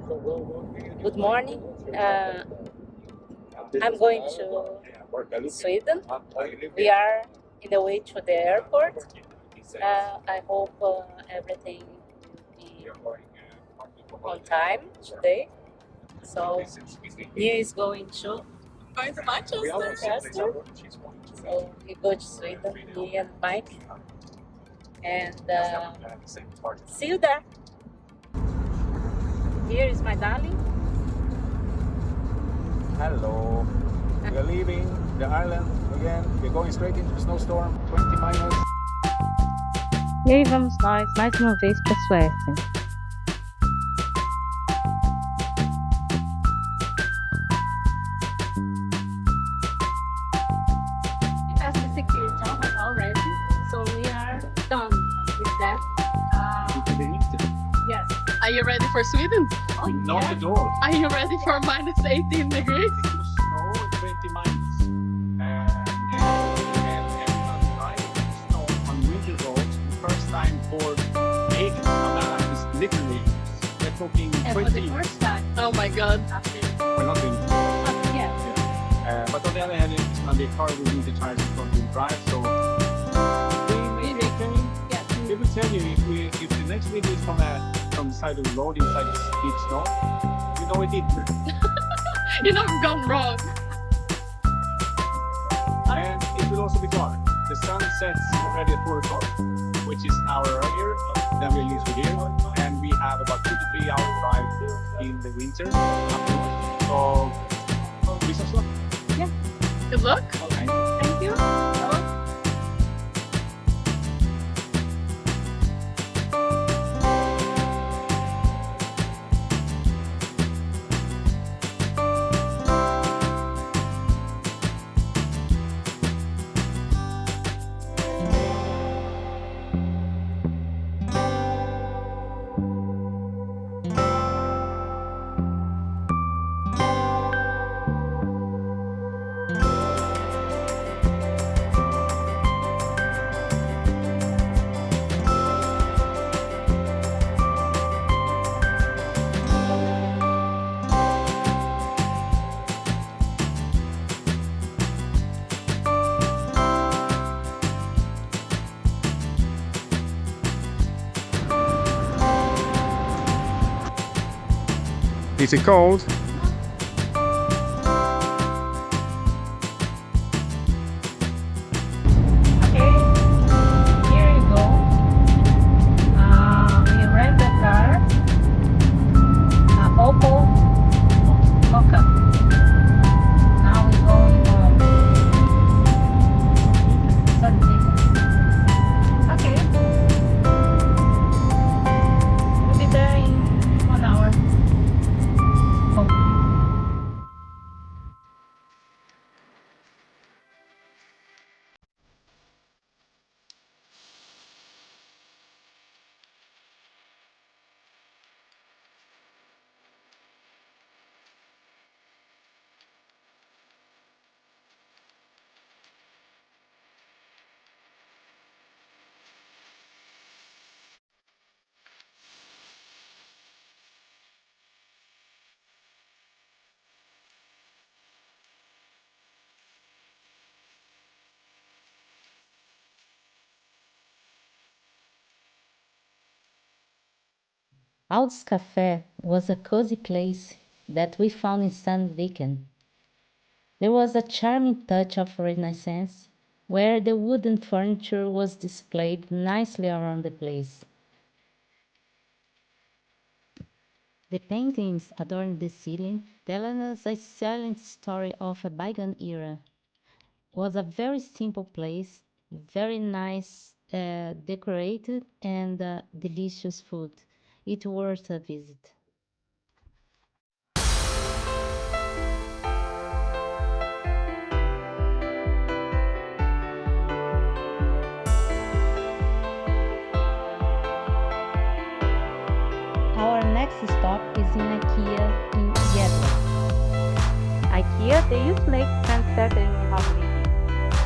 Good morning. I'm going to Sweden. We are in the way to the airport. I hope everything will be on time today. So he is going to Manchester. So we go to Sweden, me and Mike, and see you there. Here is my darling. Hello. We are leaving the island again. We're going straight into the snowstorm, 20 minus. E aí vamos nós, mais uma vez, para a Suécia. We passed the security already, so we are done with that. Yes. Are you ready for Sweden? Oh, Not yeah. at all. Are you ready for minus 18 degrees? It was snow and 20 minus. And everybody riding snow on winter roads the first time for ages. Now it's literally, we're talking And for 20. the first time Oh my god. after We're not doing yeah. but on the other hand, it's going to be a car with winter tires and front-wheel drive, so we may okay. Yeah. We will tell you if the next video is from the side of the road inside the deep snow, you know it didn't. You know I've gone wrong. And it will also be dark. The sun sets already at 4 o'clock, which is an hour earlier than we usually do, and we have about 2 to 3 hour drive in the winter. So, wish us luck. Good luck. Okay. Thank you. Is it cold? Okay, here you go. We rent the car, Opel Mokka. Now we're going home. Sunday. Okay. We'll be there in 1 hour. Home. Ald's Cafe was a cozy place that we found in Sandviken. There was a charming touch of Renaissance, where the wooden furniture was displayed nicely around the place. The paintings adorned the ceiling, telling us a silent story of a bygone era. It was a very simple place, very nice, decorated, and delicious food. It worth a visit. Our next stop is in IKEA in Gävle. IKEA, the ultimate trendsetter in home living,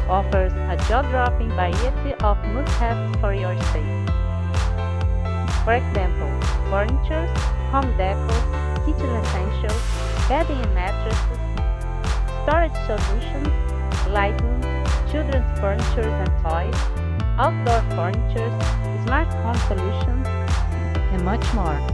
offers a jaw-dropping variety of must-haves for your stay. For example, furniture, home decor, kitchen kitchen essentials, bedding and mattresses, storage solutions, lighting, children's furniture and toys, outdoor furniture, smart home solutions, and much more.